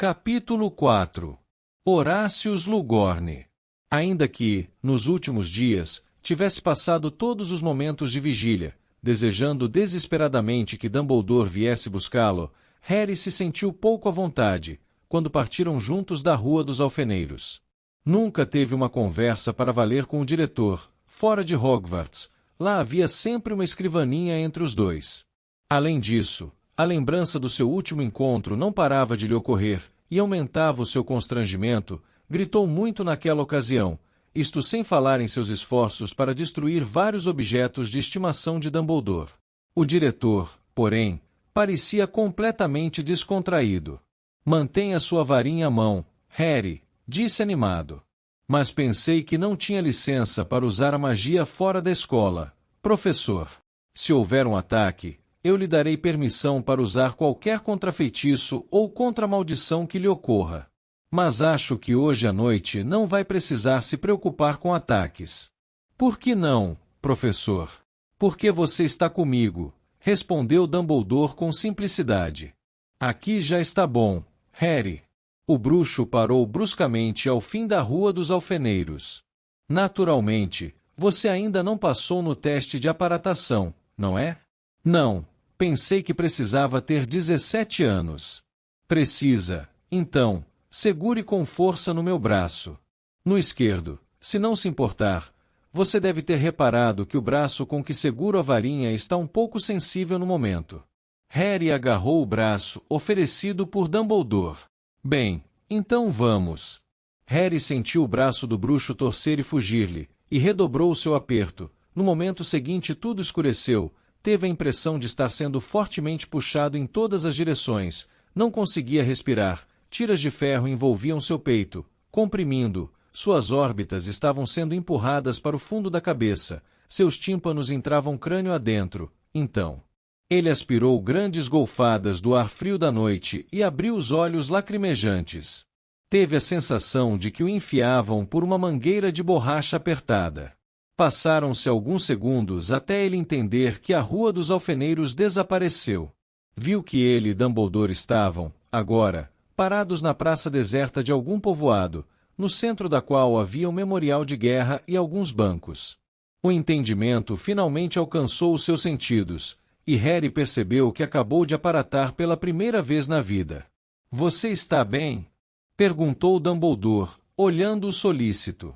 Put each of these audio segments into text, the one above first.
Capítulo 4. Horácio Slughorn. Ainda que, nos últimos dias, tivesse passado todos os momentos de vigília, desejando desesperadamente que Dumbledore viesse buscá-lo, Harry se sentiu pouco à vontade, quando partiram juntos da Rua dos Alfeneiros. Nunca teve uma conversa para valer com o diretor, fora de Hogwarts. Lá havia sempre uma escrivaninha entre os dois. Além disso, a lembrança do seu último encontro não parava de lhe ocorrer, e aumentava o seu constrangimento. Gritou muito naquela ocasião, isto sem falar em seus esforços para destruir vários objetos de estimação de Dumbledore. O diretor, porém, parecia completamente descontraído. Mantenha sua varinha à mão, Harry, disse animado. Mas pensei que não tinha licença para usar a magia fora da escola, professor. Se houver um ataque, eu lhe darei permissão para usar qualquer contrafeitiço ou contramaldição que lhe ocorra. Mas acho que hoje à noite não vai precisar se preocupar com ataques. Por que não, professor? Porque você está comigo, respondeu Dumbledore com simplicidade. Aqui já está bom, Harry. O bruxo parou bruscamente ao fim da Rua dos Alfeneiros. Naturalmente, você ainda não passou no teste de aparatação, não é? Não. Pensei que precisava ter 17 anos. Precisa, então, segure com força no meu braço. No esquerdo, se não se importar. Você deve ter reparado que o braço com que seguro a varinha está um pouco sensível no momento. Harry agarrou o braço oferecido por Dumbledore. Bem, então vamos. Harry sentiu o braço do bruxo torcer e fugir-lhe, e redobrou o seu aperto. No momento seguinte tudo escureceu. Teve a impressão de estar sendo fortemente puxado em todas as direções. Não conseguia respirar. Tiras de ferro envolviam seu peito, comprimindo. Suas órbitas estavam sendo empurradas para o fundo da cabeça. Seus tímpanos entravam crânio adentro. Então, ele aspirou grandes golfadas do ar frio da noite e abriu os olhos lacrimejantes. Teve a sensação de que o enfiavam por uma mangueira de borracha apertada. Passaram-se alguns segundos até ele entender que a Rua dos Alfeneiros desapareceu. Viu que ele e Dumbledore estavam, agora, parados na praça deserta de algum povoado, no centro da qual havia um memorial de guerra e alguns bancos. O entendimento finalmente alcançou os seus sentidos, e Harry percebeu que acabou de aparatar pela primeira vez na vida. — Você está bem? Perguntou Dumbledore, olhando-o solícito.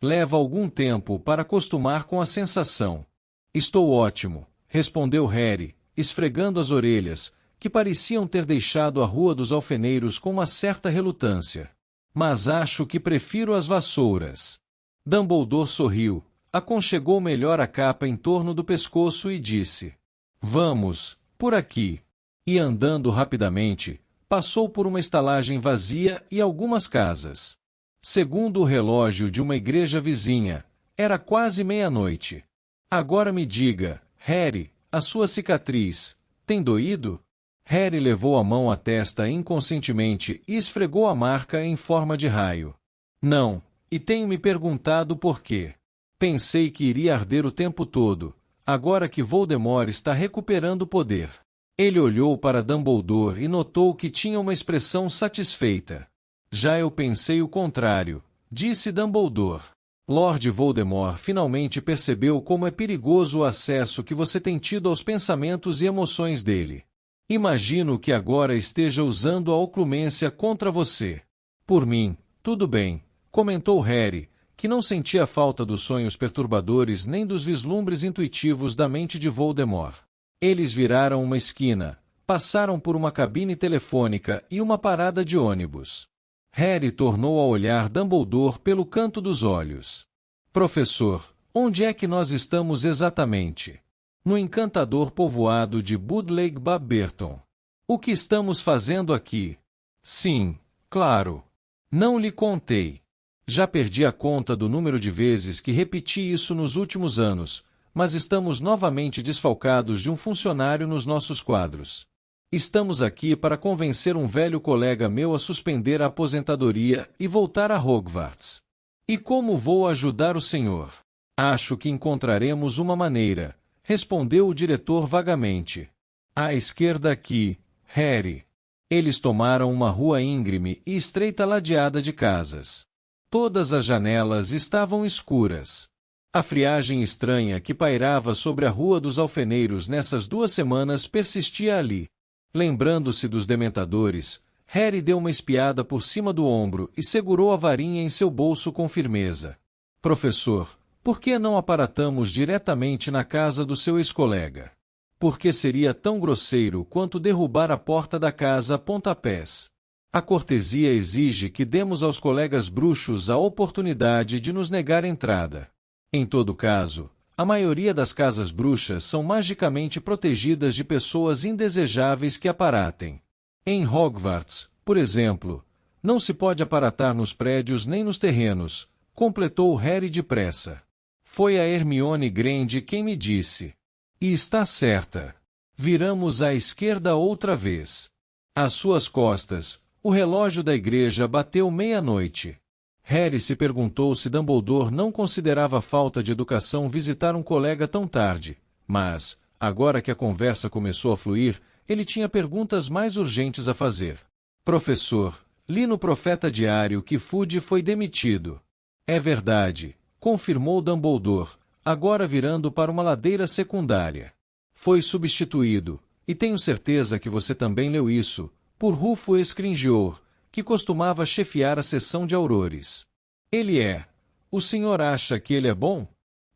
Leva algum tempo para acostumar com a sensação. Estou ótimo, respondeu Harry, esfregando as orelhas, que pareciam ter deixado a Rua dos Alfeneiros com uma certa relutância. Mas acho que prefiro as vassouras. Dumbledore sorriu, aconchegou melhor a capa em torno do pescoço e disse: Vamos, por aqui. E andando rapidamente, passou por uma estalagem vazia e algumas casas. Segundo o relógio de uma igreja vizinha, era quase meia-noite. Agora me diga, Harry, a sua cicatriz, tem doído? Harry levou a mão à testa inconscientemente e esfregou a marca em forma de raio. Não, e tenho me perguntado por quê. Pensei que iria arder o tempo todo, agora que Voldemort está recuperando o poder. Ele olhou para Dumbledore e notou que tinha uma expressão satisfeita. Já eu pensei o contrário, disse Dumbledore. Lord Voldemort finalmente percebeu como é perigoso o acesso que você tem tido aos pensamentos e emoções dele. Imagino que agora esteja usando a oclumência contra você. Por mim, tudo bem, comentou Harry, que não sentia falta dos sonhos perturbadores nem dos vislumbres intuitivos da mente de Voldemort. Eles viraram uma esquina, passaram por uma cabine telefônica e uma parada de ônibus. Harry tornou a olhar Dumbledore pelo canto dos olhos. Professor, onde é que nós estamos exatamente? No encantador povoado de Budleigh Babberton. O que estamos fazendo aqui? Sim, claro. Não lhe contei. Já perdi a conta do número de vezes que repeti isso nos últimos anos, mas estamos novamente desfalcados de um funcionário nos nossos quadros. Estamos aqui para convencer um velho colega meu a suspender a aposentadoria e voltar a Hogwarts. E como vou ajudar o senhor? Acho que encontraremos uma maneira, respondeu o diretor vagamente. À esquerda aqui, Harry. Eles tomaram uma rua íngreme e estreita ladeada de casas. Todas as janelas estavam escuras. A friagem estranha que pairava sobre a Rua dos Alfeneiros nessas 2 semanas persistia ali. Lembrando-se dos dementadores, Harry deu uma espiada por cima do ombro e segurou a varinha em seu bolso com firmeza. Professor, por que não aparatamos diretamente na casa do seu ex-colega? Porque seria tão grosseiro quanto derrubar a porta da casa a pontapés. A cortesia exige que demos aos colegas bruxos a oportunidade de nos negar entrada. Em todo caso, a maioria das casas bruxas são magicamente protegidas de pessoas indesejáveis que aparatem. Em Hogwarts, por exemplo, não se pode aparatar nos prédios nem nos terrenos, completou Harry depressa. Foi a Hermione Granger quem me disse. E está certa. Viramos à esquerda outra vez. Às suas costas, o relógio da igreja bateu meia-noite. Harry se perguntou se Dumbledore não considerava falta de educação visitar um colega tão tarde, mas, agora que a conversa começou a fluir, ele tinha perguntas mais urgentes a fazer. Professor, li no Profeta Diário que Fudge foi demitido. É verdade, confirmou Dumbledore, agora virando para uma ladeira secundária. Foi substituído, e tenho certeza que você também leu isso, por Rufus Scrimgeour, que costumava chefiar a seção de aurores. Ele é. O senhor acha que ele é bom?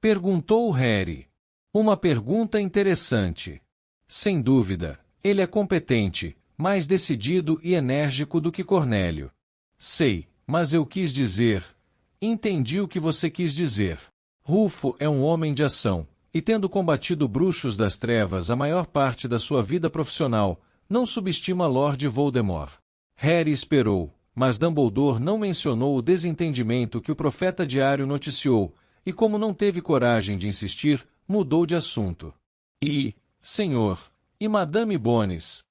Perguntou Harry. Uma pergunta interessante. Sem dúvida, ele é competente, mais decidido e enérgico do que Cornélio. Sei, mas eu quis dizer... Entendi o que você quis dizer. Rufo é um homem de ação, e tendo combatido bruxos das trevas a maior parte da sua vida profissional, não subestima Lord Voldemort. Harry esperou, mas Dumbledore não mencionou o desentendimento que o Profeta Diário noticiou, e como não teve coragem de insistir, mudou de assunto. Senhor, e Madame Bones?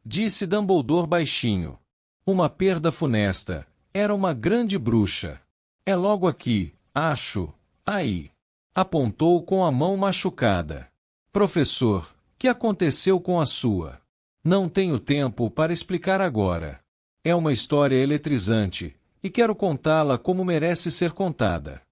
Disse Dumbledore baixinho. Uma perda funesta. Era uma grande bruxa. É logo aqui, acho. Aí. Apontou com a mão machucada. Professor, que aconteceu com a sua? Não tenho tempo para explicar agora. É uma história eletrizante, e quero contá-la como merece ser contada.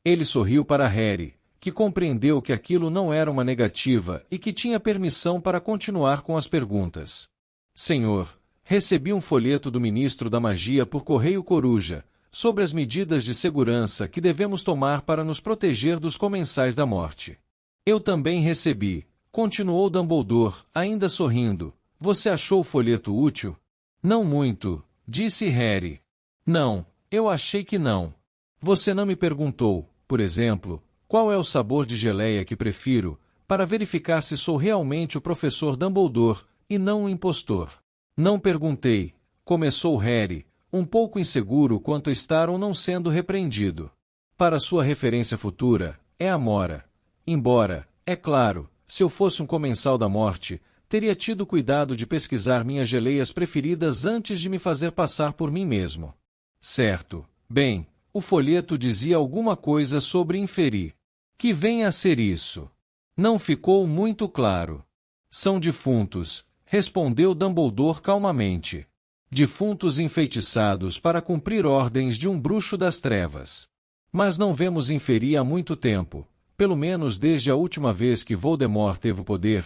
Ele sorriu para Harry, que compreendeu que aquilo não era uma negativa e que tinha permissão para continuar com as perguntas. Senhor, recebi um folheto do ministro da Magia por correio coruja, sobre as medidas de segurança que devemos tomar para nos proteger dos comensais da morte. Eu também recebi, continuou Dumbledore, ainda sorrindo. Você achou o folheto útil? Não muito, disse Harry. Não, eu achei que não. Você não me perguntou, por exemplo, qual é o sabor de geleia que prefiro, para verificar se sou realmente o professor Dumbledore, e não um impostor. Não perguntei, começou Harry, um pouco inseguro quanto a estar ou não sendo repreendido. Para sua referência futura, é Amora. Embora, é claro, se eu fosse um comensal da morte, teria tido cuidado de pesquisar minhas geleias preferidas antes de me fazer passar por mim mesmo. Certo. Bem, o folheto dizia alguma coisa sobre inferir. Que venha a ser isso? Não ficou muito claro. São defuntos, respondeu Dumbledore calmamente. Defuntos enfeitiçados para cumprir ordens de um bruxo das trevas. Mas não vemos inferir há muito tempo, pelo menos desde a última vez que Voldemort teve o poder.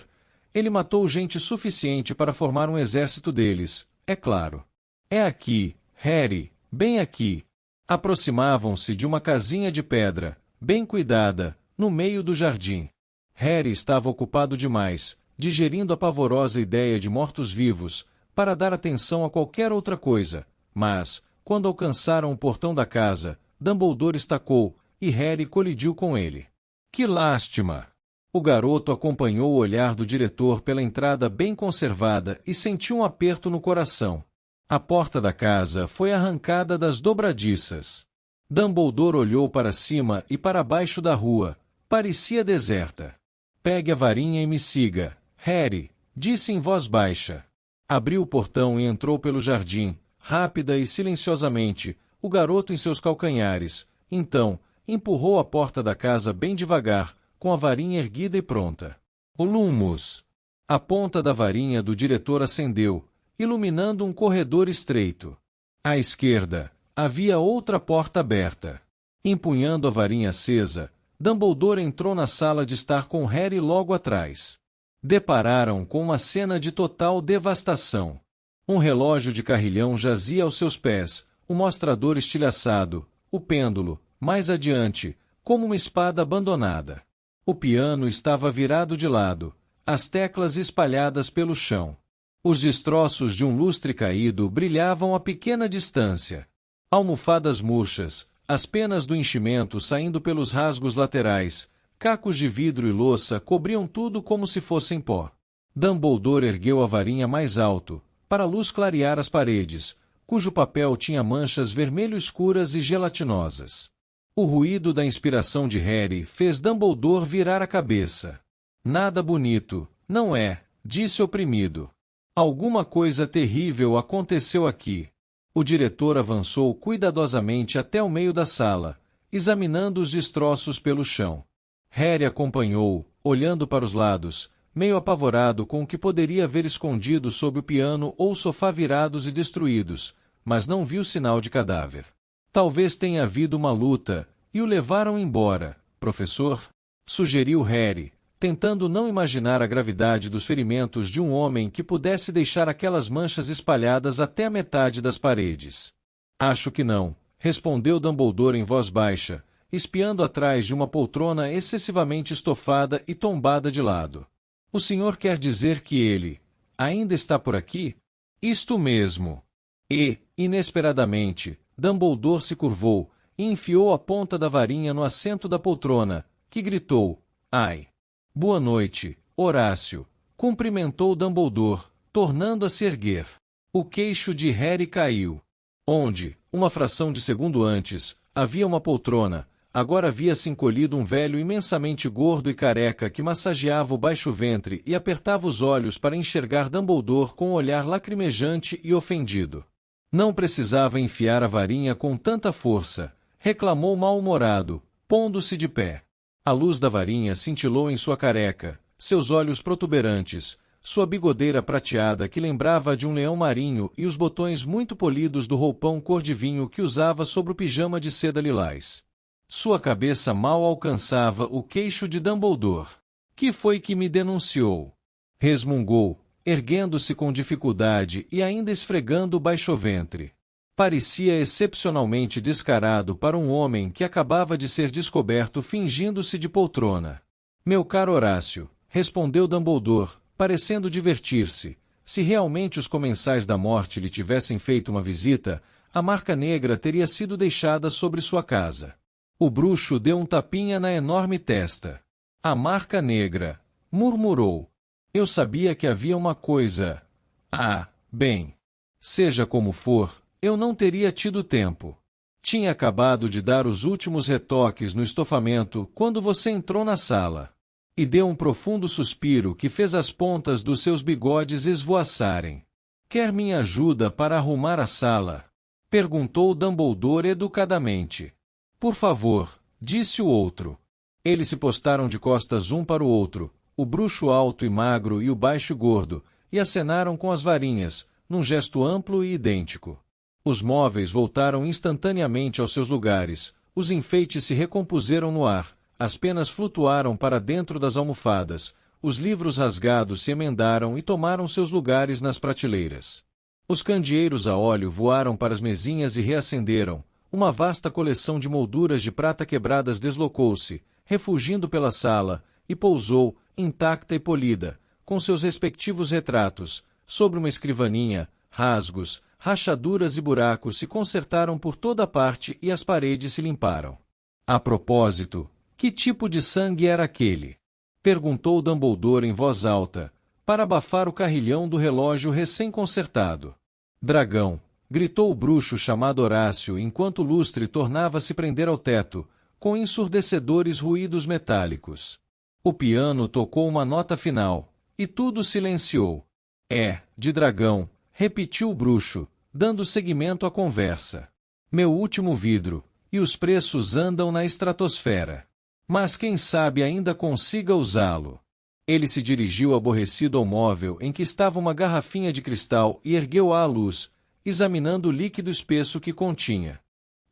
Ele matou gente suficiente para formar um exército deles, é claro. É aqui, Harry, bem aqui. Aproximavam-se de uma casinha de pedra, bem cuidada, no meio do jardim. Harry estava ocupado demais, digerindo a pavorosa ideia de mortos-vivos, para dar atenção a qualquer outra coisa, mas, quando alcançaram o portão da casa, Dumbledore estacou, e Harry colidiu com ele. Que lástima! O garoto acompanhou o olhar do diretor pela entrada bem conservada e sentiu um aperto no coração. A porta da casa foi arrancada das dobradiças. Dumbledore olhou para cima e para baixo da rua. Parecia deserta. Pegue a varinha e me siga, Harry, disse em voz baixa. Abriu o portão e entrou pelo jardim, rápida e silenciosamente, o garoto em seus calcanhares. Então, empurrou a porta da casa bem devagar, com a varinha erguida e pronta. O Lumos! A ponta da varinha do diretor acendeu, iluminando um corredor estreito. À esquerda, havia outra porta aberta. Empunhando a varinha acesa, Dumbledore entrou na sala de estar com Harry logo atrás. Depararam com uma cena de total devastação. Um relógio de carrilhão jazia aos seus pés, o mostrador estilhaçado, o pêndulo, mais adiante, como uma espada abandonada. O piano estava virado de lado, as teclas espalhadas pelo chão. Os destroços de um lustre caído brilhavam a pequena distância. Almofadas murchas, as penas do enchimento saindo pelos rasgos laterais, cacos de vidro e louça cobriam tudo como se fossem pó. Dumbledore ergueu a varinha mais alto, para a luz clarear as paredes, cujo papel tinha manchas vermelho escuras e gelatinosas. O ruído da inspiração de Harry fez Dumbledore virar a cabeça. Nada bonito, não é? Disse oprimido. Alguma coisa terrível aconteceu aqui. O diretor avançou cuidadosamente até o meio da sala, examinando os destroços pelo chão. Harry acompanhou, olhando para os lados, meio apavorado com o que poderia haver escondido sob o piano ou o sofá virados e destruídos, mas não viu sinal de cadáver. Talvez tenha havido uma luta, e o levaram embora, professor? Sugeriu Harry, tentando não imaginar a gravidade dos ferimentos de um homem que pudesse deixar aquelas manchas espalhadas até a metade das paredes. Acho que não, respondeu Dumbledore em voz baixa, espiando atrás de uma poltrona excessivamente estofada e tombada de lado. O senhor quer dizer que ele ainda está por aqui? Isto mesmo. E, inesperadamente, Dumbledore se curvou e enfiou a ponta da varinha no assento da poltrona, que gritou, ai! Boa noite, Horácio, cumprimentou Dumbledore, tornando a se erguer. O queixo de Harry caiu. Onde, uma fração de segundo antes, havia uma poltrona, agora havia-se encolhido um velho imensamente gordo e careca que massageava o baixo ventre e apertava os olhos para enxergar Dumbledore com um olhar lacrimejante e ofendido. Não precisava enfiar a varinha com tanta força, reclamou mal-humorado, pondo-se de pé. A luz da varinha cintilou em sua careca, seus olhos protuberantes, sua bigodeira prateada que lembrava de um leão marinho e os botões muito polidos do roupão cor de vinho que usava sobre o pijama de seda lilás. Sua cabeça mal alcançava o queixo de Dumbledore. Que foi que me denunciou? Resmungou, erguendo-se com dificuldade e ainda esfregando o baixo ventre. Parecia excepcionalmente descarado para um homem que acabava de ser descoberto fingindo-se de poltrona. Meu caro Horácio, respondeu Dumbledore, parecendo divertir-se, se realmente os comensais da morte lhe tivessem feito uma visita, a marca negra teria sido deixada sobre sua casa. O bruxo deu um tapinha na enorme testa. A marca negra, murmurou. Eu sabia que havia uma coisa. Ah, bem. Seja como for, eu não teria tido tempo. Tinha acabado de dar os últimos retoques no estofamento quando você entrou na sala. E deu um profundo suspiro que fez as pontas dos seus bigodes esvoaçarem. Quer minha ajuda para arrumar a sala? Perguntou Dumbledore educadamente. Por favor, disse o outro. Eles se postaram de costas um para o outro, o bruxo alto e magro e o baixo e gordo, e acenaram com as varinhas, num gesto amplo e idêntico. Os móveis voltaram instantaneamente aos seus lugares, os enfeites se recompuseram no ar, as penas flutuaram para dentro das almofadas, os livros rasgados se emendaram e tomaram seus lugares nas prateleiras. Os candeeiros a óleo voaram para as mesinhas e reacenderam, uma vasta coleção de molduras de prata quebradas deslocou-se, refugindo pela sala, e pousou, intacta e polida, com seus respectivos retratos, sobre uma escrivaninha. Rasgos, rachaduras e buracos se consertaram por toda parte e as paredes se limparam. A propósito, que tipo de sangue era aquele? Perguntou Dumbledore em voz alta, para abafar o carrilhão do relógio recém-consertado. Dragão, gritou o bruxo chamado Horácio enquanto o lustre tornava a se prender ao teto, com ensurdecedores ruídos metálicos. O piano tocou uma nota final, e tudo silenciou. É, de dragão, repetiu o bruxo, dando seguimento à conversa. Meu último vidro, e os preços andam na estratosfera. Mas quem sabe ainda consiga usá-lo. Ele se dirigiu aborrecido ao móvel em que estava uma garrafinha de cristal e ergueu-a à luz, examinando o líquido espesso que continha.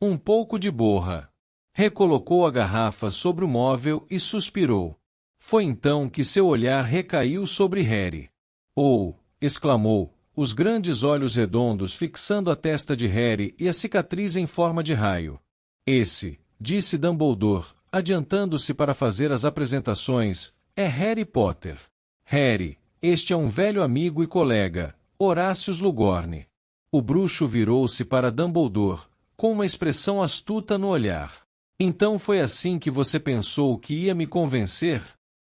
Um pouco de borra. Recolocou a garrafa sobre o móvel e suspirou. Foi então que seu olhar recaiu sobre Harry. "Oh!" exclamou, os grandes olhos redondos fixando a testa de Harry e a cicatriz em forma de raio. "Esse", disse Dumbledore, adiantando-se para fazer as apresentações, "é Harry Potter. Harry, este é um velho amigo e colega, Horácio Slughorn." O bruxo virou-se para Dumbledore, com uma expressão astuta no olhar. "Então foi assim que você pensou que ia me convencer?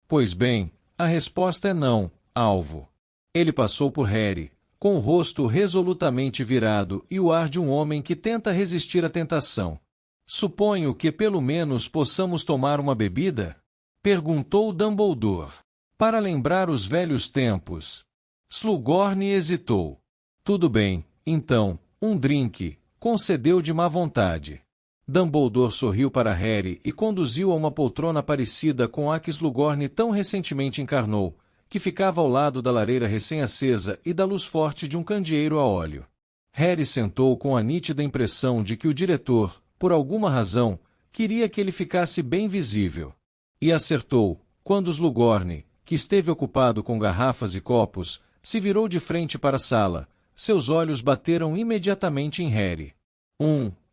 Pois bem, a resposta é não, alvo." Ele passou por Harry, com o rosto resolutamente virado e o ar de um homem que tenta resistir à tentação. "Suponho que pelo menos possamos tomar uma bebida?" perguntou Dumbledore. "Para lembrar os velhos tempos." Slughorn hesitou. "Tudo bem, então, um drink", concedeu de má vontade. Dumbledore sorriu para Harry e conduziu a uma poltrona parecida com a que Slughorn tão recentemente encarnou, que ficava ao lado da lareira recém-acesa e da luz forte de um candeeiro a óleo. Harry sentou com a nítida impressão de que o diretor, por alguma razão, queria que ele ficasse bem visível. E acertou, quando Slughorn, que esteve ocupado com garrafas e copos, se virou de frente para a sala. Seus olhos bateram imediatamente em Harry.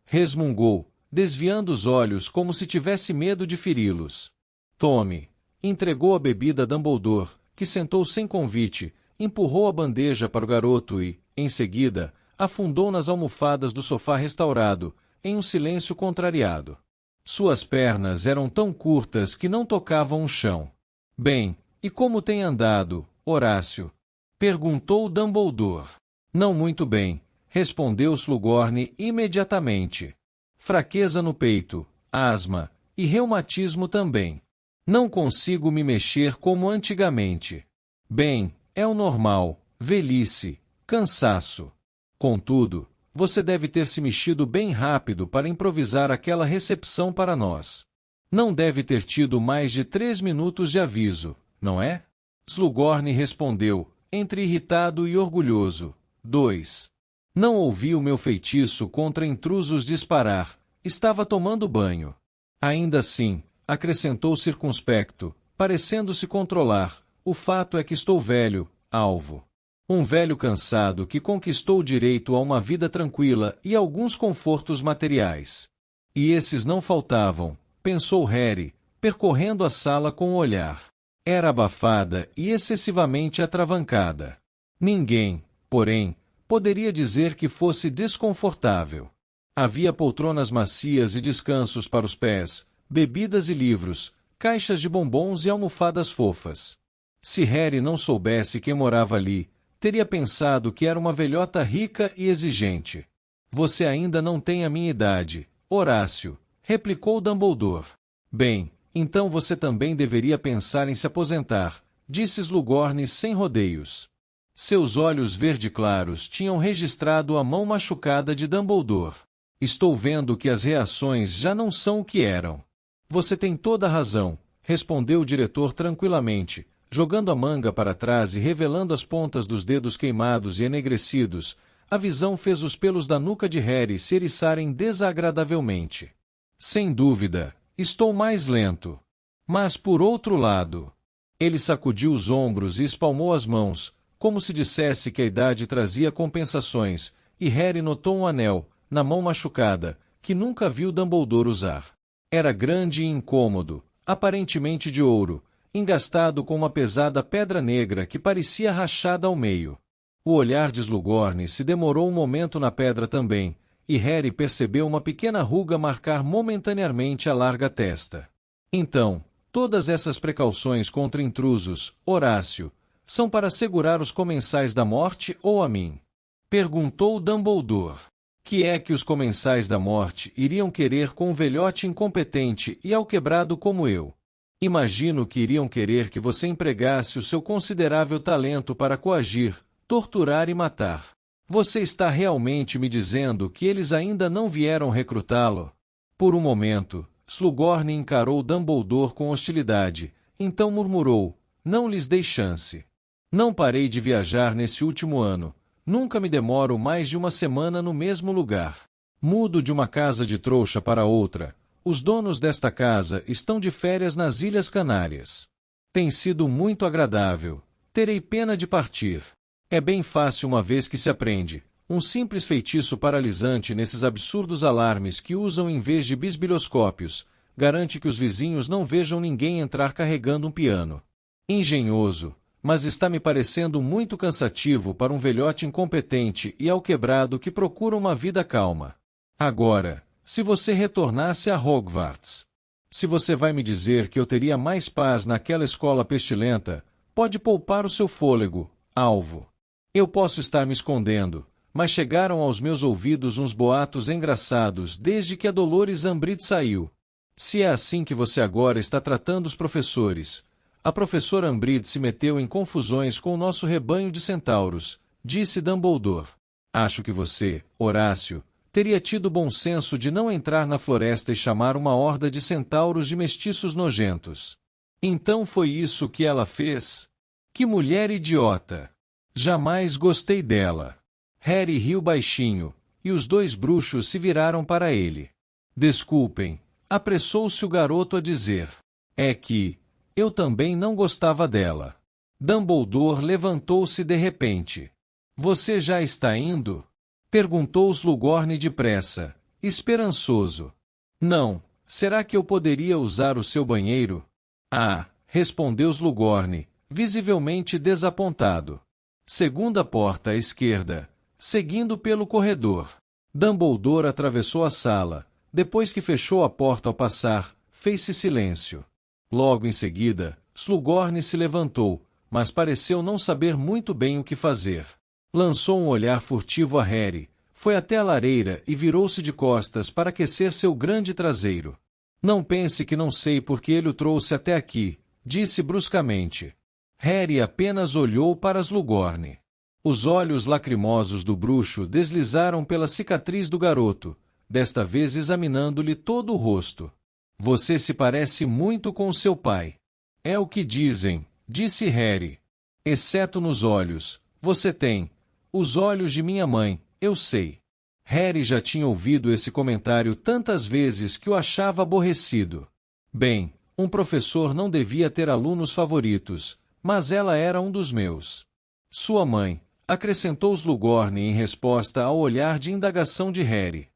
Resmungou, desviando os olhos como se tivesse medo de feri-los. "Tome." Entregou a bebida a Dumbledore, que sentou sem convite, empurrou a bandeja para o garoto e, em seguida, afundou nas almofadas do sofá restaurado, em um silêncio contrariado. Suas pernas eram tão curtas que não tocavam o chão. "Bem, e como tem andado, Horácio?" perguntou Dumbledore. "Não muito bem", respondeu Slughorn imediatamente. "Fraqueza no peito, asma, e reumatismo também. Não consigo me mexer como antigamente. Bem, é o normal, velhice, cansaço. Contudo, você deve ter se mexido bem rápido para improvisar aquela recepção para nós. Não deve ter tido mais de 3 minutos de aviso, não é?" Slughorn respondeu, entre irritado e orgulhoso. 2. "Não ouvi o meu feitiço contra intrusos disparar. Estava tomando banho." "Ainda assim", acrescentou circunspecto, parecendo-se controlar, "o fato é que estou velho, alvo. Um velho cansado que conquistou o direito a uma vida tranquila e alguns confortos materiais." E esses não faltavam, pensou Harry, percorrendo a sala com o olhar. Era abafada e excessivamente atravancada. Ninguém, porém, poderia dizer que fosse desconfortável. Havia poltronas macias e descansos para os pés, bebidas e livros, caixas de bombons e almofadas fofas. Se Harry não soubesse quem morava ali, teria pensado que era uma velhota rica e exigente. "Você ainda não tem a minha idade, Horácio", replicou Dumbledore. "Bem, então você também deveria pensar em se aposentar", disse Slughorn sem rodeios. Seus olhos verde-claros tinham registrado a mão machucada de Dumbledore. "Estou vendo que as reações já não são o que eram." "Você tem toda a razão", respondeu o diretor tranquilamente, jogando a manga para trás e revelando as pontas dos dedos queimados e enegrecidos. A visão fez os pelos da nuca de Harry se eriçarem desagradavelmente. "Sem dúvida, estou mais lento. Mas por outro lado..." Ele sacudiu os ombros e espalmou as mãos, como se dissesse que a idade trazia compensações, e Harry notou um anel, na mão machucada, que nunca viu Dumbledore usar. Era grande e incômodo, aparentemente de ouro, engastado com uma pesada pedra negra que parecia rachada ao meio. O olhar de Slughorn se demorou um momento na pedra também, e Harry percebeu uma pequena ruga marcar momentaneamente a larga testa. "Então, todas essas precauções contra intrusos, Horácio, são para segurar os comensais da morte ou a mim?" perguntou Dumbledore. "Que é que os comensais da morte iriam querer com um velhote incompetente e alquebrado como eu? Imagino que iriam querer que você empregasse o seu considerável talento para coagir, torturar e matar. Você está realmente me dizendo que eles ainda não vieram recrutá-lo?" Por um momento, Slughorn encarou Dumbledore com hostilidade, então murmurou, não lhes dei chance. Não parei de viajar nesse último ano, nunca me demoro mais de uma semana no mesmo lugar. Mudo de uma casa de trouxa para outra. Os donos desta casa estão de férias nas Ilhas Canárias. Tem sido muito agradável. Terei pena de partir. É bem fácil uma vez que se aprende. Um simples feitiço paralisante nesses absurdos alarmes que usam em vez de bisbilhoscópios, garante que os vizinhos não vejam ninguém entrar carregando um piano. Engenhoso, mas está me parecendo muito cansativo para um velhote incompetente e alquebrado que procura uma vida calma. Agora, se você retornasse a Hogwarts, se você vai me dizer que eu teria mais paz naquela escola pestilenta, pode poupar o seu fôlego, alvo. Eu posso estar me escondendo, mas chegaram aos meus ouvidos uns boatos engraçados desde que a Dolores Umbridge saiu. Se é assim que você agora está tratando os professores, a professora Umbridge se meteu em confusões com o nosso rebanho de centauros, disse Dumbledore. Acho que você, Horácio, teria tido bom senso de não entrar na floresta e chamar uma horda de centauros de mestiços nojentos. Então foi isso que ela fez? Que mulher idiota! Jamais gostei dela. Harry riu baixinho, e os dois bruxos se viraram para ele. Desculpem, apressou-se o garoto a dizer. É que eu também não gostava dela. Dumbledore levantou-se de repente. Você já está indo? Perguntou Slughorn depressa, esperançoso. Não, será que eu poderia usar o seu banheiro? Ah, respondeu Slughorn, visivelmente desapontado. Segunda porta à esquerda, seguindo pelo corredor. Dumbledore atravessou a sala. Depois que fechou a porta ao passar, fez-se silêncio. Logo em seguida, Slughorn se levantou, mas pareceu não saber muito bem o que fazer. Lançou um olhar furtivo a Harry, foi até a lareira e virou-se de costas para aquecer seu grande traseiro. Não pense que não sei por que ele o trouxe até aqui, disse bruscamente. Harry apenas olhou para Slughorn. Os olhos lacrimosos do bruxo deslizaram pela cicatriz do garoto, desta vez examinando-lhe todo o rosto. Você se parece muito com seu pai. É o que dizem, disse Harry. Exceto nos olhos, você tem os olhos de minha mãe, eu sei. Harry já tinha ouvido esse comentário tantas vezes que o achava aborrecido. Bem, um professor não devia ter alunos favoritos, mas ela era um dos meus. Sua mãe, acrescentou Slughorn em resposta ao olhar de indagação de Harry.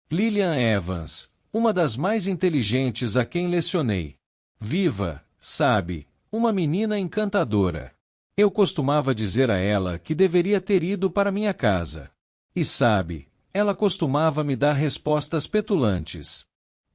Lilian Evans, uma das mais inteligentes a quem lecionei. Viva, sabe, uma menina encantadora. Eu costumava dizer a ela que deveria ter ido para minha casa. E sabe, ela costumava me dar respostas petulantes.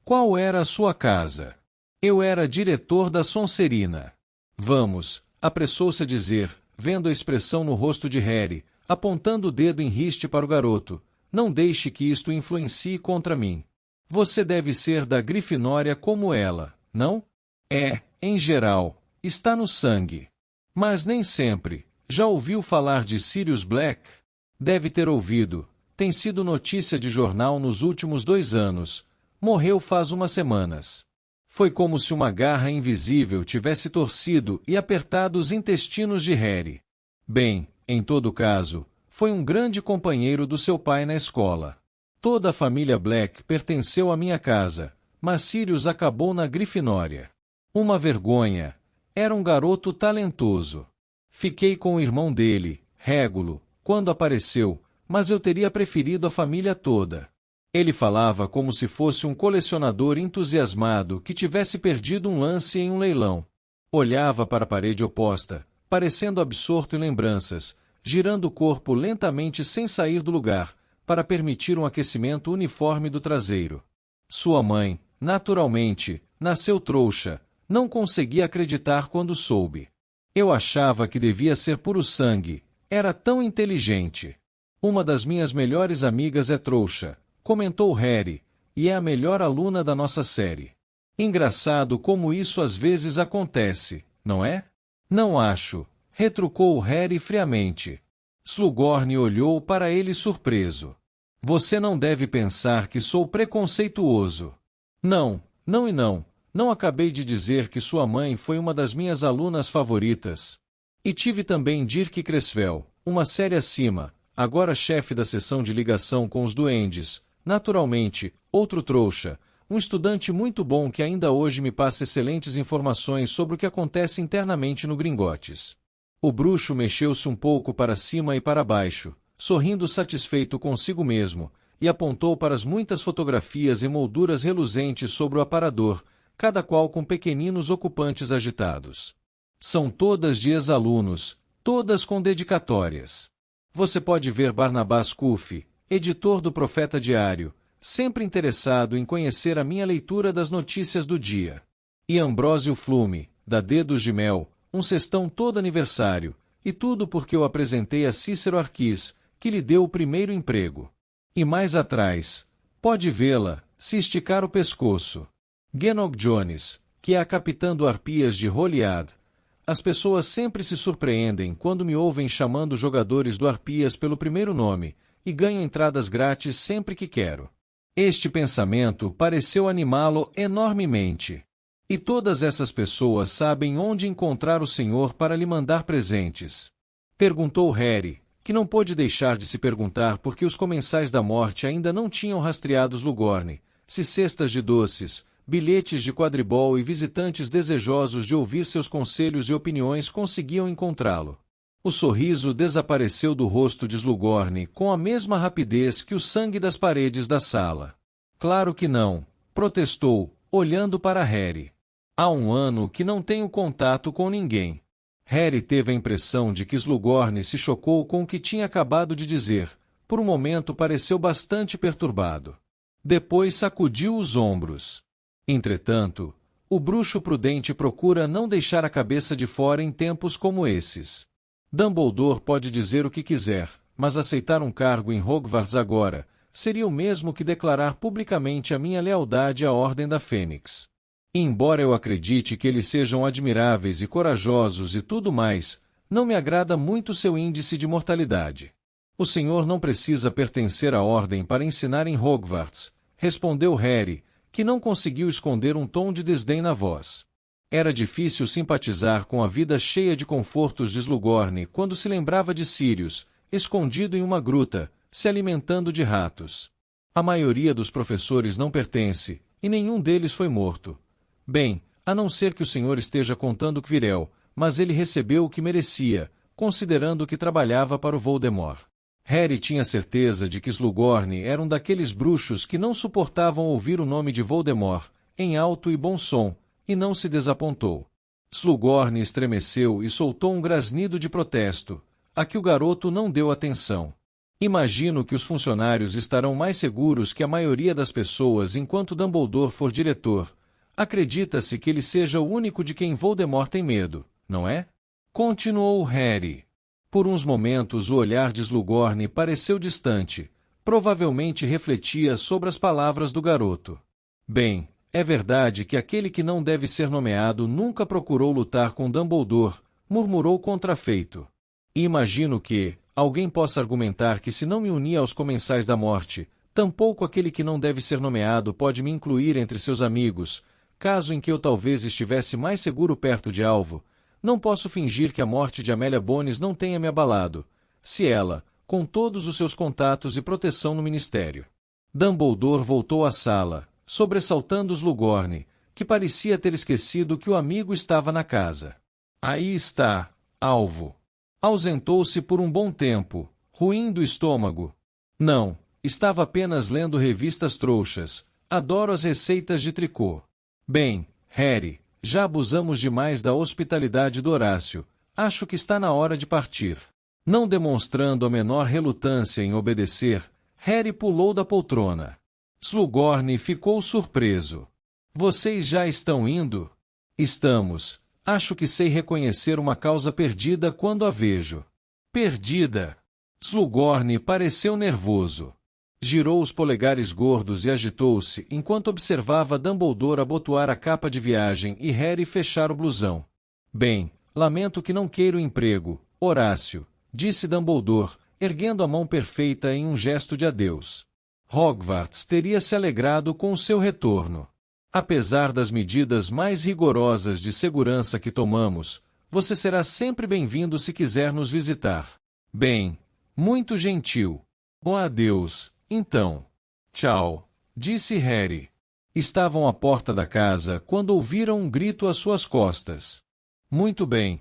Qual era a sua casa? Eu era diretor da Sonserina. Vamos, apressou-se a dizer, vendo a expressão no rosto de Harry, apontando o dedo em riste para o garoto. Não deixe que isto influencie contra mim. Você deve ser da Grifinória como ela, não? É, em geral, está no sangue. Mas nem sempre. Já ouviu falar de Sirius Black? Deve ter ouvido. Tem sido notícia de jornal nos últimos 2 anos. Morreu faz umas semanas. Foi como se uma garra invisível tivesse torcido e apertado os intestinos de Harry. Bem, em todo caso, foi um grande companheiro do seu pai na escola. Toda a família Black pertenceu à minha casa, mas Sirius acabou na Grifinória. Uma vergonha. Era um garoto talentoso. Fiquei com o irmão dele, Régulo, quando apareceu, mas eu teria preferido a família toda. Ele falava como se fosse um colecionador entusiasmado que tivesse perdido um lance em um leilão. Olhava para a parede oposta, parecendo absorto em lembranças, girando o corpo lentamente sem sair do lugar, para permitir um aquecimento uniforme do traseiro. Sua mãe, naturalmente, nasceu trouxa. Não conseguia acreditar quando soube. Eu achava que devia ser puro sangue. Era tão inteligente. Uma das minhas melhores amigas é trouxa, comentou Harry, e é a melhor aluna da nossa série. Engraçado como isso às vezes acontece, não é? Não acho, retrucou Harry friamente. Slughorn olhou para ele surpreso. Você não deve pensar que sou preconceituoso. Não, não e não. Não acabei de dizer que sua mãe foi uma das minhas alunas favoritas. E tive também Dirk Creswell, uma série acima, agora chefe da seção de ligação com os duendes, naturalmente, outro trouxa, um estudante muito bom que ainda hoje me passa excelentes informações sobre o que acontece internamente no Gringotts. O bruxo mexeu-se um pouco para cima e para baixo, sorrindo satisfeito consigo mesmo, e apontou para as muitas fotografias e molduras reluzentes sobre o aparador, cada qual com pequeninos ocupantes agitados. São todas de ex-alunos, todas com dedicatórias. Você pode ver Barnabás Cuff, editor do Profeta Diário, sempre interessado em conhecer a minha leitura das notícias do dia. E Ambrósio Flume, da Dedos de Mel, um cestão todo aniversário, e tudo porque eu apresentei a Cícero Arquis, que lhe deu o primeiro emprego. E mais atrás, pode vê-la, se esticar o pescoço. Genog Jones, que é a capitã do Arpias de Holiad. As pessoas sempre se surpreendem quando me ouvem chamando jogadores do Arpias pelo primeiro nome, e ganho entradas grátis sempre que quero. Este pensamento pareceu animá-lo enormemente. E todas essas pessoas sabem onde encontrar o Senhor para lhe mandar presentes. Perguntou Harry, que não pôde deixar de se perguntar porque os comensais da morte ainda não tinham rastreado Slughorn, se cestas de doces, bilhetes de quadribol e visitantes desejosos de ouvir seus conselhos e opiniões conseguiam encontrá-lo. O sorriso desapareceu do rosto de Slughorn com a mesma rapidez que o sangue das paredes da sala. Claro que não, protestou, olhando para Harry. Há um ano que não tenho contato com ninguém. Harry teve a impressão de que Slughorn se chocou com o que tinha acabado de dizer. Por um momento pareceu bastante perturbado. Depois sacudiu os ombros. Entretanto, o bruxo prudente procura não deixar a cabeça de fora em tempos como esses. Dumbledore pode dizer o que quiser, mas aceitar um cargo em Hogwarts agora seria o mesmo que declarar publicamente a minha lealdade à Ordem da Fênix. E embora eu acredite que eles sejam admiráveis e corajosos e tudo mais, não me agrada muito seu índice de mortalidade. O senhor não precisa pertencer à Ordem para ensinar em Hogwarts, respondeu Harry, que não conseguiu esconder um tom de desdém na voz. Era difícil simpatizar com a vida cheia de confortos de Slughorn quando se lembrava de Sirius, escondido em uma gruta, se alimentando de ratos. A maioria dos professores não pertence, e nenhum deles foi morto. Bem, a não ser que o senhor esteja contando Quirrell, mas ele recebeu o que merecia, considerando que trabalhava para o Voldemort. Harry tinha certeza de que Slughorn era um daqueles bruxos que não suportavam ouvir o nome de Voldemort, em alto e bom som, e não se desapontou. Slughorn estremeceu e soltou um grasnido de protesto, a que o garoto não deu atenção. Imagino que os funcionários estarão mais seguros que a maioria das pessoas enquanto Dumbledore for diretor. Acredita-se que ele seja o único de quem Voldemort tem medo, não é? Continuou Harry. Por uns momentos o olhar de Slughorn pareceu distante, provavelmente refletia sobre as palavras do garoto. Bem, é verdade que aquele que não deve ser nomeado nunca procurou lutar com Dumbledore, murmurou contrafeito. E imagino que alguém possa argumentar que se não me unir aos comensais da morte, tampouco aquele que não deve ser nomeado pode me incluir entre seus amigos, caso em que eu talvez estivesse mais seguro perto de alvo. Não posso fingir que a morte de Amélia Bones não tenha me abalado, se ela, com todos os seus contatos e proteção no ministério. Dumbledore voltou à sala, sobressaltando Slughorn, que parecia ter esquecido que o amigo estava na casa. Aí está, alvo. Ausentou-se por um bom tempo, ruindo o estômago. Não, estava apenas lendo revistas trouxas. Adoro as receitas de tricô. Bem, Harry, já abusamos demais da hospitalidade do Horácio. Acho que está na hora de partir. Não demonstrando a menor relutância em obedecer, Harry pulou da poltrona. Slughorn ficou surpreso. Vocês já estão indo? Estamos. Acho que sei reconhecer uma causa perdida quando a vejo. Perdida? Slughorn pareceu nervoso. Girou os polegares gordos e agitou-se enquanto observava Dumbledore abotoar a capa de viagem e Harry fechar o blusão. Bem, lamento que não queira o emprego, Horácio, disse Dumbledore, erguendo a mão perfeita em um gesto de adeus. Hogwarts teria se alegrado com o seu retorno. Apesar das medidas mais rigorosas de segurança que tomamos, você será sempre bem-vindo se quiser nos visitar. Bem, muito gentil. Oh, adeus, então. Tchau, disse Harry. Estavam à porta da casa quando ouviram um grito às suas costas. Muito bem,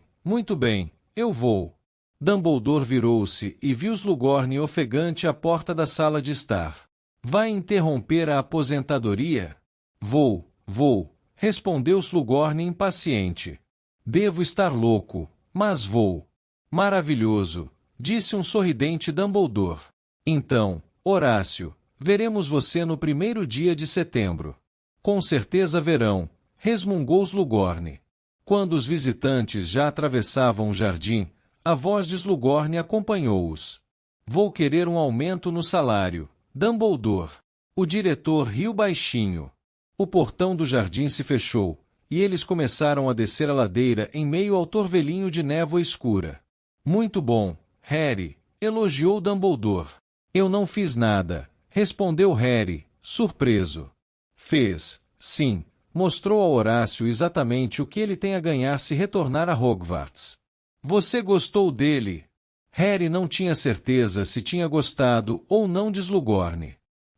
eu vou. Dumbledore virou-se e viu Slughorn ofegante à porta da sala de estar. Vai interromper a aposentadoria? Vou, respondeu Slughorn impaciente. Devo estar louco, mas vou. Maravilhoso, disse um sorridente Dumbledore. Então, Horácio, veremos você no primeiro dia de setembro. Com certeza verão, resmungou Slughorn. Quando os visitantes já atravessavam o jardim, a voz de Slughorn acompanhou-os. Vou querer um aumento no salário, Dumbledore. O diretor riu baixinho. O portão do jardim se fechou, e eles começaram a descer a ladeira em meio ao torvelinho de névoa escura. Muito bom, Harry, elogiou Dumbledore. Eu não fiz nada, respondeu Harry, surpreso. Fez, sim, mostrou a Horácio exatamente o que ele tem a ganhar se retornar a Hogwarts. Você gostou dele? Harry não tinha certeza se tinha gostado ou não de Slughorn.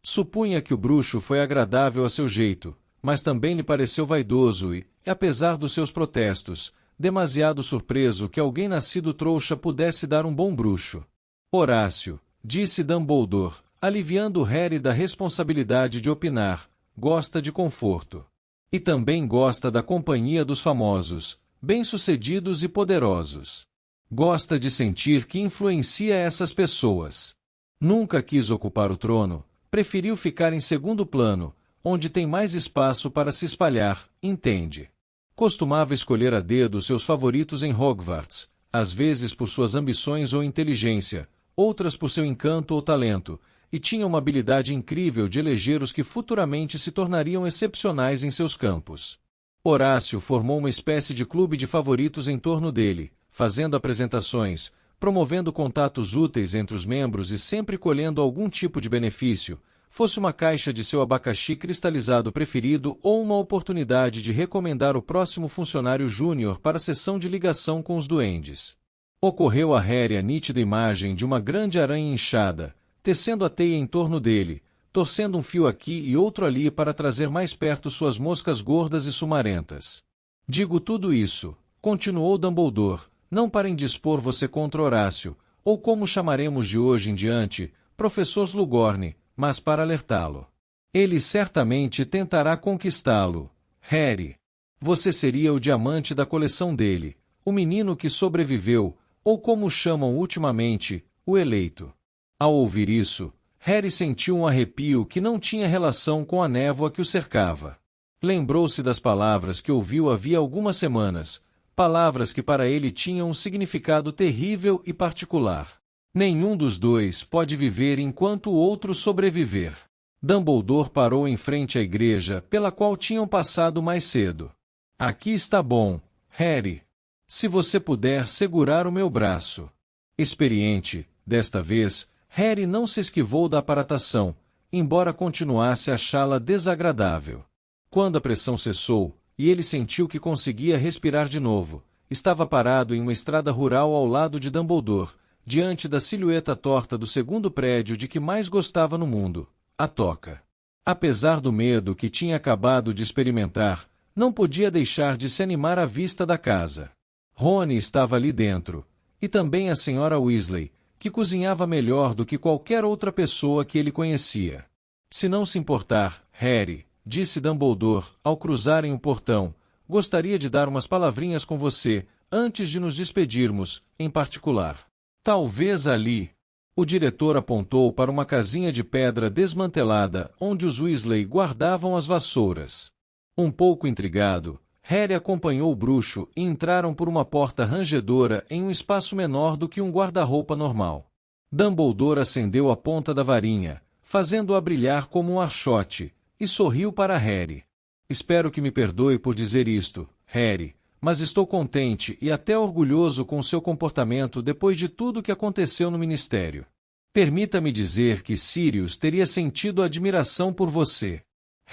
Supunha que o bruxo foi agradável a seu jeito, mas também lhe pareceu vaidoso e, apesar dos seus protestos, demasiado surpreso que alguém nascido trouxa pudesse dar um bom bruxo. Horácio, disse Dumbledore, aliviando Harry da responsabilidade de opinar, gosta de conforto. E também gosta da companhia dos famosos, bem-sucedidos e poderosos. Gosta de sentir que influencia essas pessoas. Nunca quis ocupar o trono, preferiu ficar em segundo plano, onde tem mais espaço para se espalhar, entende? Costumava escolher a dedo seus favoritos em Hogwarts, às vezes por suas ambições ou inteligência, outras por seu encanto ou talento, e tinha uma habilidade incrível de eleger os que futuramente se tornariam excepcionais em seus campos. Horácio formou uma espécie de clube de favoritos em torno dele, fazendo apresentações, promovendo contatos úteis entre os membros e sempre colhendo algum tipo de benefício, fosse uma caixa de seu abacaxi cristalizado preferido ou uma oportunidade de recomendar o próximo funcionário júnior para a sessão de ligação com os duendes. Ocorreu a Harry a nítida imagem de uma grande aranha inchada, tecendo a teia em torno dele, torcendo um fio aqui e outro ali para trazer mais perto suas moscas gordas e sumarentas. Digo tudo isso, continuou Dumbledore, não para indispor você contra Horácio, ou como chamaremos de hoje em diante, Professor Slughorn, mas para alertá-lo. Ele certamente tentará conquistá-lo. Harry, você seria o diamante da coleção dele, o menino que sobreviveu, ou como chamam ultimamente, o eleito. Ao ouvir isso, Harry sentiu um arrepio que não tinha relação com a névoa que o cercava. Lembrou-se das palavras que ouviu havia algumas semanas, palavras que para ele tinham um significado terrível e particular. Nenhum dos dois pode viver enquanto o outro sobreviver. Dumbledore parou em frente à igreja pela qual tinham passado mais cedo. Aqui está bom, Harry. Se você puder segurar o meu braço. Experiente, desta vez, Harry não se esquivou da aparatação, embora continuasse a achá-la desagradável. Quando a pressão cessou, e ele sentiu que conseguia respirar de novo, estava parado em uma estrada rural ao lado de Dumbledore, diante da silhueta torta do segundo prédio de que mais gostava no mundo, a Toca. Apesar do medo que tinha acabado de experimentar, não podia deixar de se animar à vista da casa. Rony estava ali dentro, e também a senhora Weasley, que cozinhava melhor do que qualquer outra pessoa que ele conhecia. Se não se importar, Harry, disse Dumbledore, ao cruzarem o portão, gostaria de dar umas palavrinhas com você, antes de nos despedirmos, em particular. Talvez ali. O diretor apontou para uma casinha de pedra desmantelada, onde os Weasley guardavam as vassouras. Um pouco intrigado, Harry acompanhou o bruxo e entraram por uma porta rangedora em um espaço menor do que um guarda-roupa normal. Dumbledore acendeu a ponta da varinha, fazendo-a brilhar como um archote, e sorriu para Harry. Espero que me perdoe por dizer isto, Harry, mas estou contente e até orgulhoso com seu comportamento depois de tudo que aconteceu no Ministério. Permita-me dizer que Sirius teria sentido admiração por você.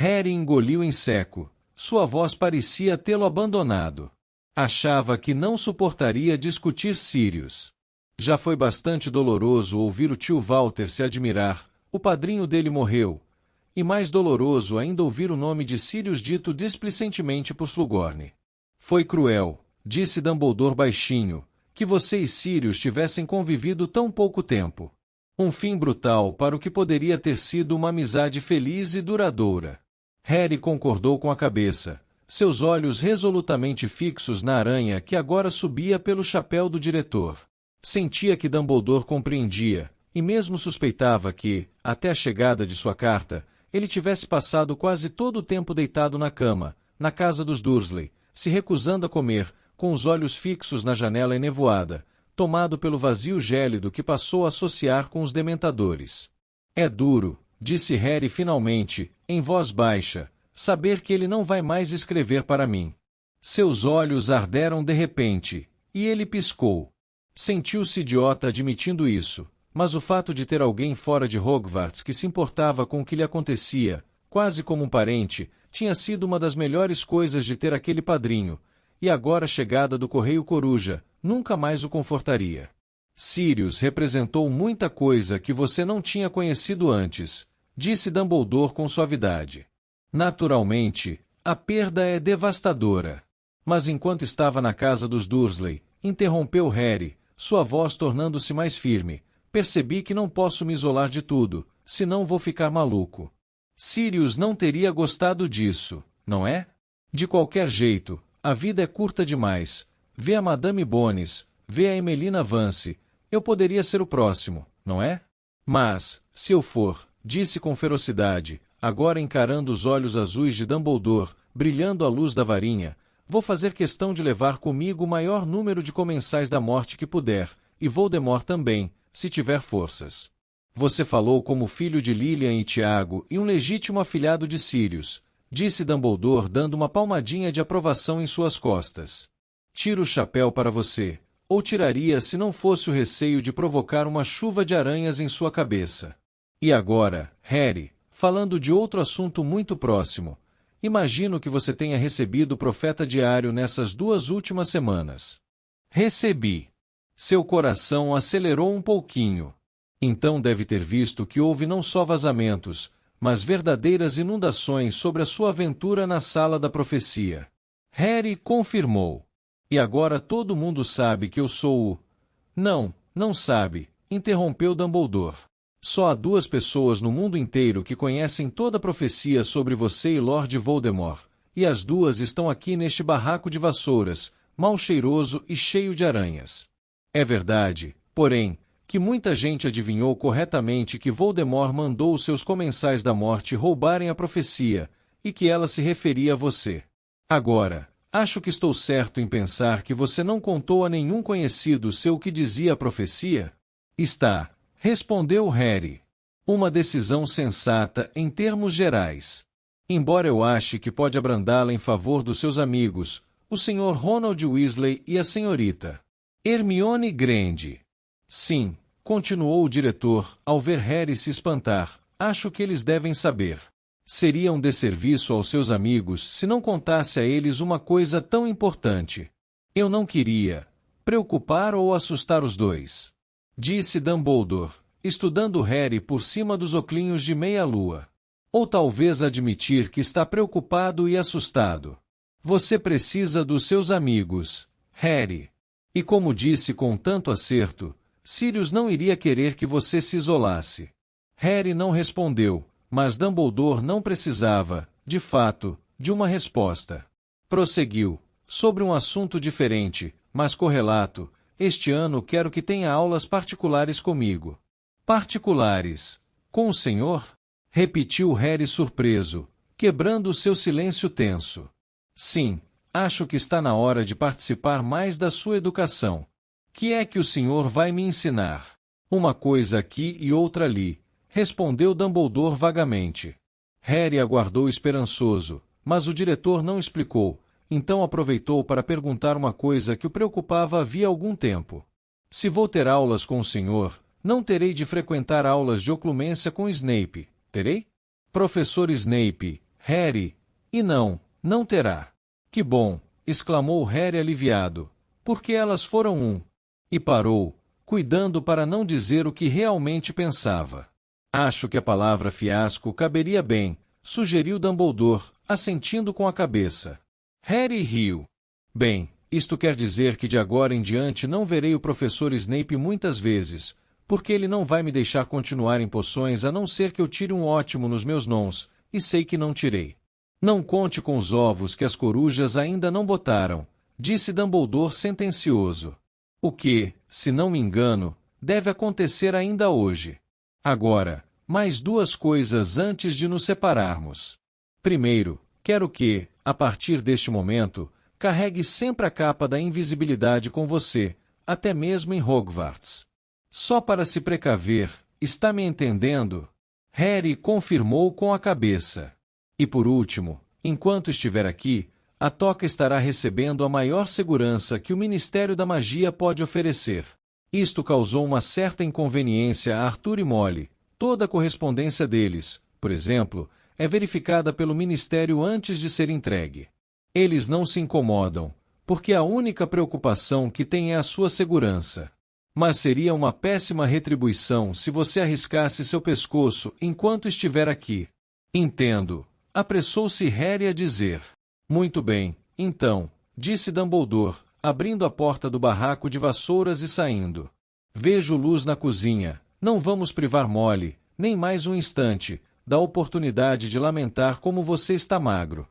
Harry engoliu em seco. Sua voz parecia tê-lo abandonado. Achava que não suportaria discutir Sirius. Já foi bastante doloroso ouvir o tio Walter se admirar. O padrinho dele morreu. E mais doloroso ainda ouvir o nome de Sirius dito displicentemente por Slughorn. Foi cruel, disse Dumbledore baixinho, que você e Sirius tivessem convivido tão pouco tempo. Um fim brutal para o que poderia ter sido uma amizade feliz e duradoura. Harry concordou com a cabeça, seus olhos resolutamente fixos na aranha que agora subia pelo chapéu do diretor. Sentia que Dumbledore compreendia, e mesmo suspeitava que, até a chegada de sua carta, ele tivesse passado quase todo o tempo deitado na cama, na casa dos Dursley, se recusando a comer, com os olhos fixos na janela enevoada, tomado pelo vazio gélido que passou a associar com os dementadores. É duro, disse Harry finalmente, em voz baixa, saber que ele não vai mais escrever para mim. Seus olhos arderam de repente, e ele piscou. Sentiu-se idiota admitindo isso, mas o fato de ter alguém fora de Hogwarts que se importava com o que lhe acontecia, quase como um parente, tinha sido uma das melhores coisas de ter aquele padrinho, e agora a chegada do Correio Coruja nunca mais o confortaria. Sirius representou muita coisa que você não tinha conhecido antes, disse Dumbledore com suavidade. Naturalmente, a perda é devastadora. Mas enquanto estava na casa dos Dursley, interrompeu Harry, sua voz tornando-se mais firme. Percebi que não posso me isolar de tudo, senão vou ficar maluco. Sirius não teria gostado disso, não é? De qualquer jeito, a vida é curta demais. Vê a Madame Bones, vê a Emelina Vance. Eu poderia ser o próximo, não é? Mas, se eu for, disse com ferocidade, agora encarando os olhos azuis de Dumbledore, brilhando à luz da varinha, vou fazer questão de levar comigo o maior número de comensais da morte que puder, e Voldemort também, se tiver forças. Você falou como filho de Lilian e Tiago e um legítimo afilhado de Sirius, disse Dumbledore dando uma palmadinha de aprovação em suas costas. Tiro o chapéu para você, ou tiraria se não fosse o receio de provocar uma chuva de aranhas em sua cabeça. E agora, Harry, falando de outro assunto muito próximo, imagino que você tenha recebido o Profeta Diário nessas 2 últimas semanas. Recebi. Seu coração acelerou um pouquinho. Então deve ter visto que houve não só vazamentos, mas verdadeiras inundações sobre a sua aventura na Sala da Profecia. Harry confirmou. E agora todo mundo sabe que eu sou o... Não sabe, interrompeu Dumbledore. Só há 2 pessoas no mundo inteiro que conhecem toda a profecia sobre você e Lord Voldemort, e as 2 estão aqui neste barraco de vassouras, mal cheiroso e cheio de aranhas. É verdade, porém, que muita gente adivinhou corretamente que Voldemort mandou os seus comensais da morte roubarem a profecia, e que ela se referia a você. Agora, acho que estou certo em pensar que você não contou a nenhum conhecido seu o que dizia a profecia? Está, respondeu Harry. Uma decisão sensata em termos gerais. Embora eu ache que pode abrandá-la em favor dos seus amigos, o Sr. Ronald Weasley e a senhorita Hermione Granger. Sim, continuou o diretor, ao ver Harry se espantar, acho que eles devem saber. Seria um desserviço aos seus amigos se não contasse a eles uma coisa tão importante. Eu não queria preocupar ou assustar os 2. Disse Dumbledore, estudando Harry por cima dos óculos de meia-lua. Ou talvez admitir que está preocupado e assustado. Você precisa dos seus amigos, Harry. E como disse com tanto acerto, Sirius não iria querer que você se isolasse. Harry não respondeu, mas Dumbledore não precisava, de fato, de uma resposta. Prosseguiu, sobre um assunto diferente, mas correlato, este ano quero que tenha aulas particulares comigo. Particulares? Com o senhor? Repetiu Harry surpreso, quebrando o seu silêncio tenso. Sim, acho que está na hora de participar mais da sua educação. Que é que o senhor vai me ensinar? Uma coisa aqui e outra ali, respondeu Dumbledore vagamente. Harry aguardou esperançoso, mas o diretor não explicou, então aproveitou para perguntar uma coisa que o preocupava havia algum tempo. Se vou ter aulas com o senhor, não terei de frequentar aulas de oclumência com Snape, terei? Professor Snape, Harry, e não terá. Que bom, exclamou Harry aliviado, porque elas foram um. E parou, cuidando para não dizer o que realmente pensava. Acho que a palavra fiasco caberia bem, sugeriu Dumbledore, assentindo com a cabeça. Harry riu. Bem, isto quer dizer que de agora em diante não verei o professor Snape muitas vezes, porque ele não vai me deixar continuar em poções a não ser que eu tire um ótimo nos meus nons, e sei que não tirei. Não conte com os ovos que as corujas ainda não botaram, disse Dumbledore sentencioso. O que, se não me engano, deve acontecer ainda hoje. Agora, mais duas coisas antes de nos separarmos. Primeiro, quero que, a partir deste momento, carregue sempre a capa da invisibilidade com você, até mesmo em Hogwarts. Só para se precaver, está me entendendo? Harry confirmou com a cabeça. E por último, enquanto estiver aqui, a Toca estará recebendo a maior segurança que o Ministério da Magia pode oferecer. Isto causou uma certa inconveniência a Arthur e Molly. Toda a correspondência deles, por exemplo, é verificada pelo Ministério antes de ser entregue. Eles não se incomodam, porque a única preocupação que têm é a sua segurança. Mas seria uma péssima retribuição se você arriscasse seu pescoço enquanto estiver aqui. Entendo, apressou-se Harry a dizer. Muito bem, então, disse Dumbledore, abrindo a porta do barraco de vassouras e saindo. Vejo luz na cozinha, não vamos privar Molly, nem mais um instante, da oportunidade de lamentar como você está magro.